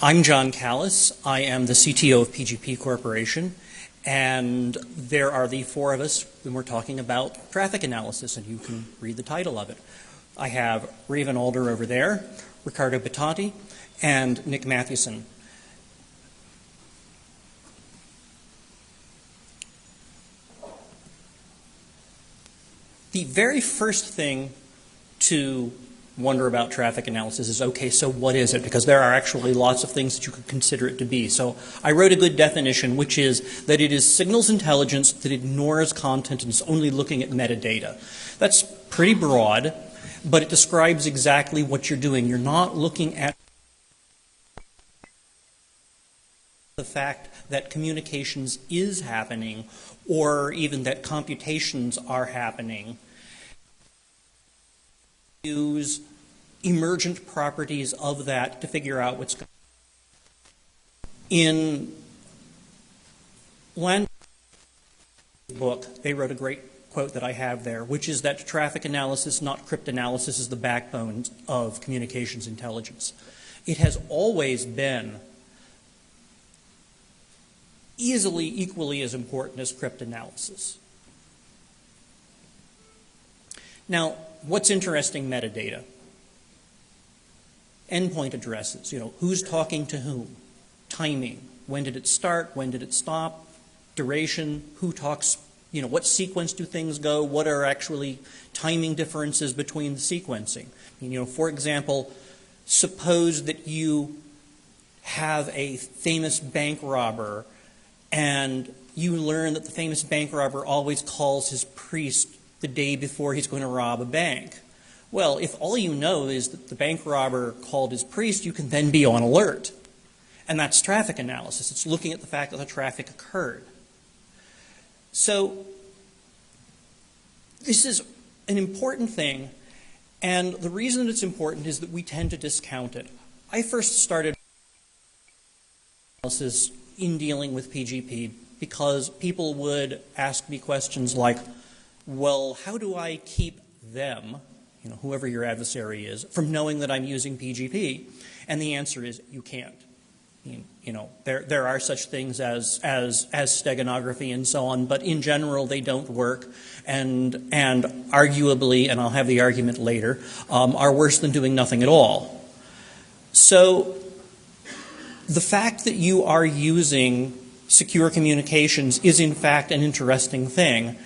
I'm John Callas. I am the CTO of PGP Corporation, and there are the four of us when we're talking about traffic analysis, and you can read the title of it. I have Raven Alder over there, Ricardo Battanti, and Nick Mathewson. The very first thing to wonder about traffic analysis is, okay, so what is it? Because there are actually lots of things that you could consider it to be. So I wrote a good definition, which is that it is signals intelligence that ignores content and is only looking at metadata. That's pretty broad, but it describes exactly what you're doing. You're not looking at the fact that communications is happening or even that computations are happening. Use emergent properties of that to figure out what's going on. In Land's book, they wrote a great quote that I have there, which is that traffic analysis, not cryptanalysis, is the backbone of communications intelligence. It has always been equally as important as cryptanalysis. Now, what's interesting metadata? Endpoint addresses, who's talking to whom, timing, when did it start, when did it stop, duration, who talks, what sequence do things go, what are actually timing differences between the sequencing. For example, suppose that you have a famous bank robber and you learn that the famous bank robber always calls his priest the day before he's going to rob a bank. Well, if all you know is that the bank robber called his priest, you can then be on alert. And that's traffic analysis. It's looking at the fact that the traffic occurred. So this is an important thing, and the reason it's important is that we tend to discount it. I first started analysis in dealing with PGP because people would ask me questions like, well, how do I keep them, whoever your adversary is, from knowing that I'm using PGP? And the answer is you can't. There are such things as steganography and so on, but in general they don't work, and arguably, and I'll have the argument later, are worse than doing nothing at all. So the fact that you are using secure communications is in fact an interesting thing.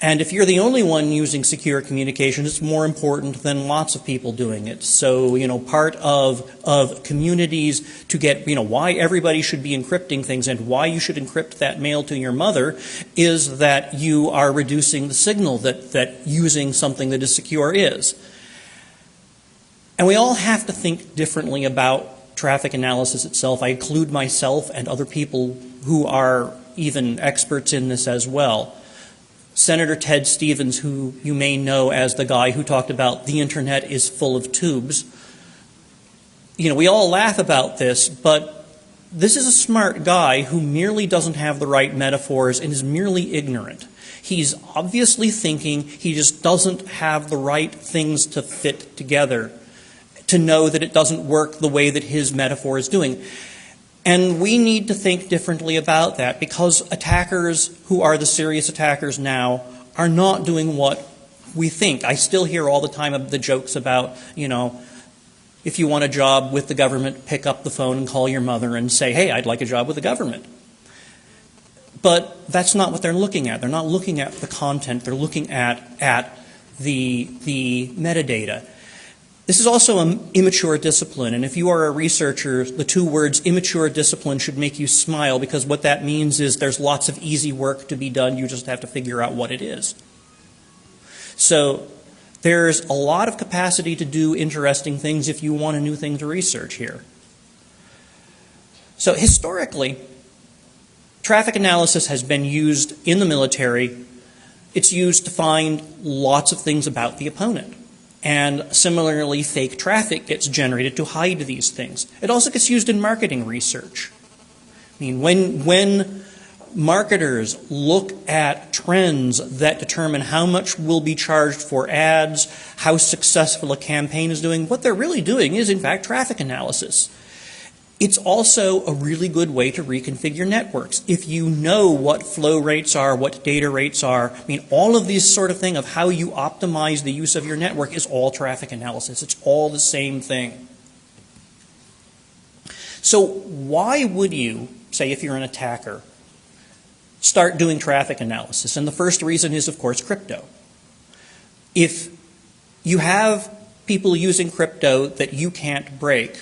And if you're the only one using secure communications, it's more important than lots of people doing it. So, part of communities to get, why everybody should be encrypting things and why you should encrypt that mail to your mother is that you are reducing the signal that using something that is secure is. And we all have to think differently about traffic analysis itself. I include myself and other people who are even experts in this as well. Senator Ted Stevens, who you may know as the guy who talked about the internet is full of tubes. We all laugh about this, but this is a smart guy who merely doesn't have the right metaphors and is merely ignorant. He's obviously thinking, he just doesn't have the right things to fit together to know that it doesn't work the way that his metaphor is doing. And we need to think differently about that because attackers who are the serious attackers now are not doing what we think. I still hear all the time the jokes about, if you want a job with the government, pick up the phone and call your mother and say, hey, I'd like a job with the government. But that's not what they're looking at. They're not looking at the content. They're looking at the metadata. This is also an immature discipline, and if you are a researcher, the two words immature discipline should make you smile because what that means is there's lots of easy work to be done, you just have to figure out what it is. So there's a lot of capacity to do interesting things if you want a new thing to research here. So historically, traffic analysis has been used in the military. It's used to find lots of things about the opponent. And similarly, fake traffic gets generated to hide these things. It also gets used in marketing research. When marketers look at trends that determine how much will be charged for ads, how successful a campaign is doing, what they're really doing is, in fact, traffic analysis. It's also a really good way to reconfigure networks. If you know what flow rates are, what data rates are, I mean, all of this sort of thing of how you optimize the use of your network is all traffic analysis. It's all the same thing. So why would you, say if you're an attacker, start doing traffic analysis? And the first reason is, of course, crypto. If you have people using crypto that you can't break,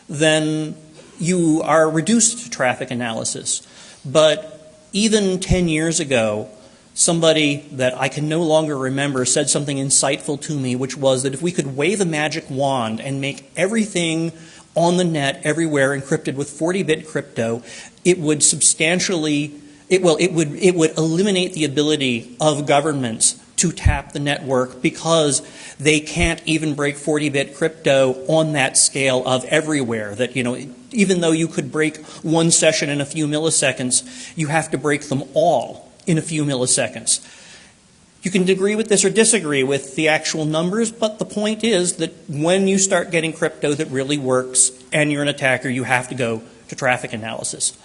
then you are reduced to traffic analysis. But even 10 years ago, somebody that I can no longer remember said something insightful to me, which was that if we could wave a magic wand and make everything on the net everywhere encrypted with 40-bit crypto, it would substantially, it would eliminate the ability of governments to tap the network because they can't even break 40-bit crypto on that scale of everywhere. That, you know, even though you could break one session in a few milliseconds, you have to break them all in a few milliseconds. You can agree with this or disagree with the actual numbers, but the point is that when you start getting crypto that really works and you're an attacker, you have to go to traffic analysis.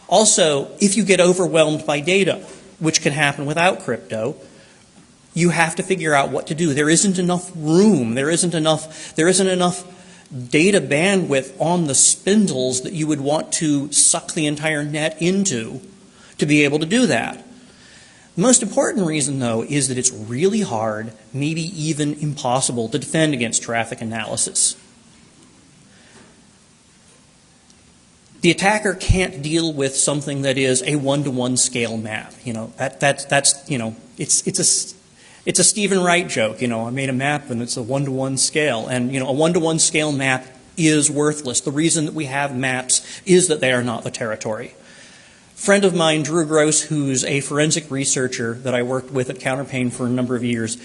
Also, if you get overwhelmed by data, which can happen without crypto, you have to figure out what to do. There isn't enough room. There isn't enough data bandwidth on the spindles that you would want to suck the entire net into to be able to do that. The most important reason, though, is that it's really hard, maybe even impossible, to defend against traffic analysis. The attacker can't deal with something that is a one-to-one scale map. You know, that's you know, it's a Stephen Wright joke. You know, I made a map and it's a one-to-one scale, and you know, a one-to-one scale map is worthless. The reason that we have maps is that they are not the territory. A friend of mine, Drew Gross, who's a forensic researcher that I worked with at Counterpane for a number of years,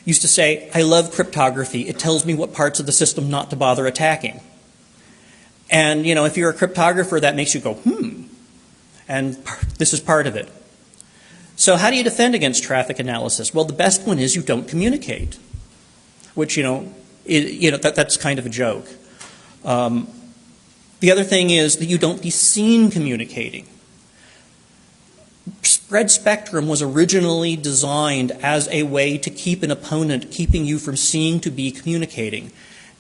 used to say, "I love cryptography. It tells me what parts of the system not to bother attacking." And, you know, if you're a cryptographer, that makes you go, and this is part of it. So how do you defend against traffic analysis? Well, the best one is you don't communicate, which, that's kind of a joke. The other thing is that you don't be seen communicating. Spread spectrum was originally designed as a way to keep an opponent, keeping you from seeing to be communicating.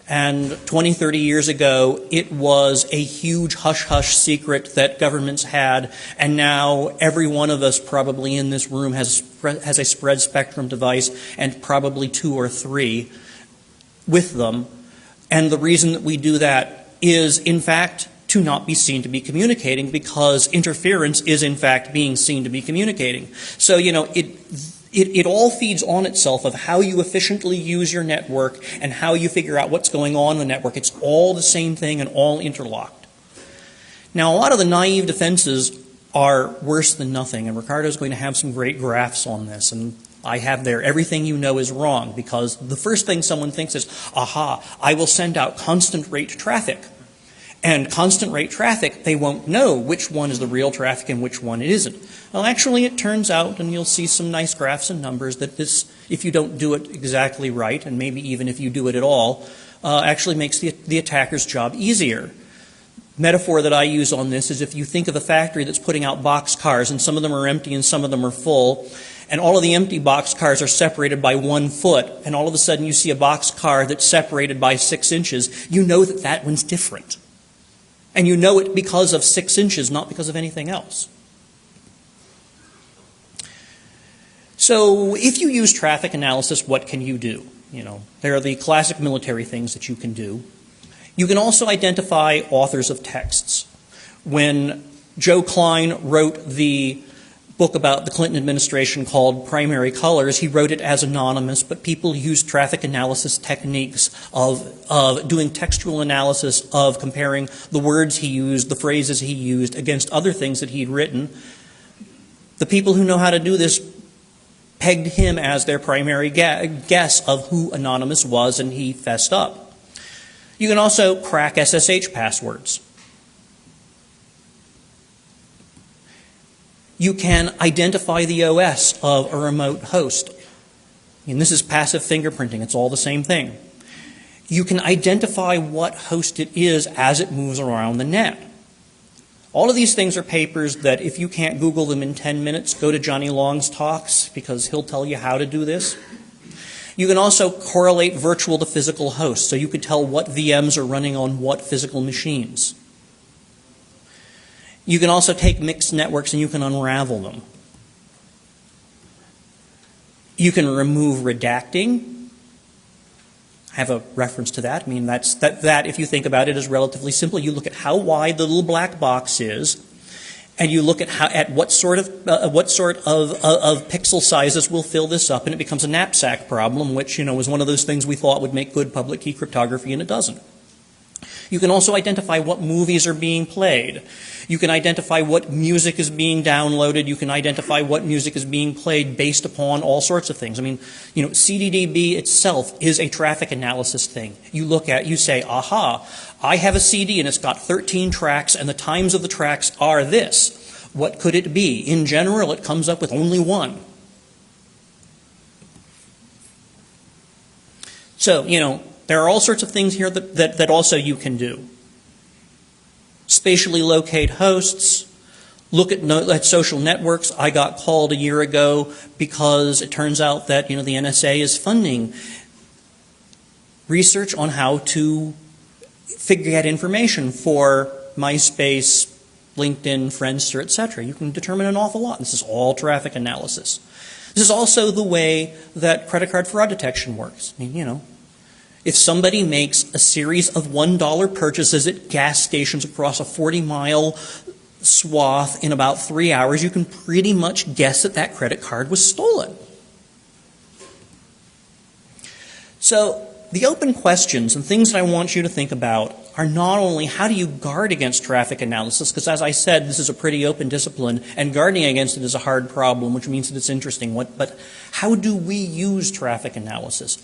And 20, 30 years ago, it was a huge hush-hush secret that governments had, and now every one of us probably in this room has a spread spectrum device, and probably 2 or 3 with them. And the reason that we do that is, in fact, to not be seen to be communicating, because interference is, in fact, being seen to be communicating. So, you know, it all feeds on itself of how you efficiently use your network and how you figure out what's going on in the network. It's all the same thing and all interlocked. Now, a lot of the naive defenses are worse than nothing, and Ricardo's going to have some great graphs on this, and I have there, everything you know is wrong, because the first thing someone thinks is, aha, I will send out constant rate traffic. And constant rate traffic, they won't know which one is the real traffic and which one it isn't. Well, actually, it turns out, and you'll see some nice graphs and numbers, that this, if you don't do it exactly right, and maybe even if you do it at all, actually makes the attacker's job easier. Metaphor that I use on this is if you think of a factory that's putting out boxcars, and some of them are empty and some of them are full, and all of the empty boxcars are separated by 1 foot, and all of a sudden you see a boxcar that's separated by 6 inches, you know that that one's different. And you know it because of 6 inches, not because of anything else. So if you use traffic analysis, what can you do? You know, there are the classic military things that you can do. You can also identify authors of texts. When Joe Klein wrote the book about the Clinton administration called Primary Colors, he wrote it as anonymous, but people used traffic analysis techniques of doing textual analysis, of comparing the words he used, the phrases he used, against other things that he'd written. The people who know how to do this pegged him as their primary guess of who Anonymous was, and he fessed up. You can also crack SSH passwords. You can identify the OS of a remote host. And this is passive fingerprinting. It's all the same thing. You can identify what host it is as it moves around the net. All of these things are papers that if you can't Google them in 10 minutes, go to Johnny Long's talks because he'll tell you how to do this. You can also correlate virtual to physical hosts, so you can tell what VMs are running on what physical machines. You can also take mixed networks and you can unravel them. You can remove redacting. I have a reference to that. I mean, that if you think about it, is relatively simple. You look at how wide the little black box is, and you look at what sort of pixel sizes will fill this up, and it becomes a knapsack problem, which was one of those things we thought would make good public key cryptography, and it doesn't. You can also identify what movies are being played. You can identify what music is being downloaded. You can identify what music is being played based upon all sorts of things. I mean, CDDB itself is a traffic analysis thing. You say, aha, I have a CD and it's got 13 tracks and the times of the tracks are this. What could it be? In general, it comes up with only one. So, there are all sorts of things here that also you can do. Spatially locate hosts, look at social networks. I got called a year ago because it turns out that the NSA is funding research on how to get information for MySpace, LinkedIn, Friendster, etc. You can determine an awful lot. This is all traffic analysis. This is also the way that credit card fraud detection works. I mean, if somebody makes a series of $1 purchases at gas stations across a 40-mile swath in about 3 hours, you can pretty much guess that credit card was stolen. So the open questions and things that I want you to think about are not only how do you guard against traffic analysis, because as I said, this is a pretty open discipline, and guarding against it is a hard problem, which means that it's interesting. But how do we use traffic analysis?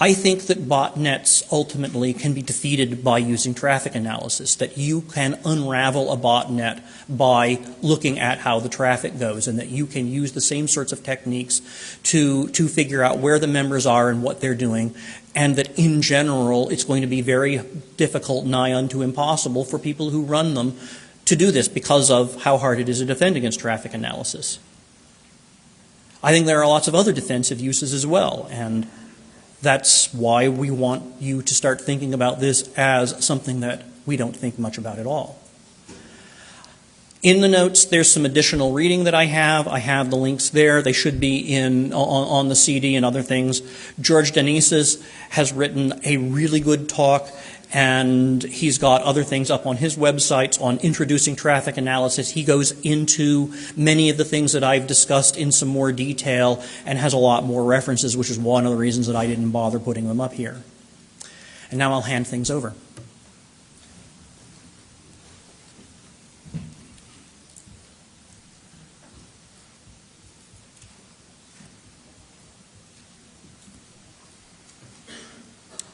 I think that botnets ultimately can be defeated by using traffic analysis, that you can unravel a botnet by looking at how the traffic goes, and that you can use the same sorts of techniques to figure out where the members are and what they're doing, and that in general it's going to be very difficult, nigh unto impossible, for people who run them to do this because of how hard it is to defend against traffic analysis. I think there are lots of other defensive uses as well, and that's why we want you to start thinking about this as something that we don't think much about at all. In the notes, there's some additional reading that I have. I have the links there. They should be on the CD and other things. George Denises has written a really good talk, and he's got other things up on his websites on introducing traffic analysis. He goes into many of the things that I've discussed in some more detail and has a lot more references, which is one of the reasons that I didn't bother putting them up here. And now I'll hand things over.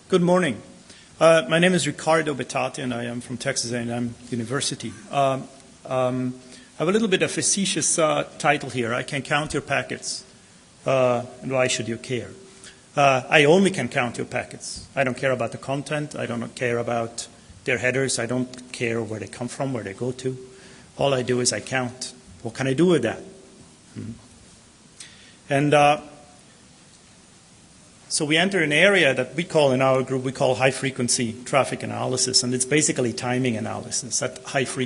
Good morning. My name is Ricardo Betati, and I am from Texas A&M University. I have a little bit of facetious title here. I can count your packets, and why should you care? I only can count your packets. I don't care about the content. I don't care about their headers. I don't care where they come from, where they go to. All I do is I count. What can I do with that? And so we enter an area that we call, in our group, we call high-frequency traffic analysis, and it's basically timing analysis at high frequency.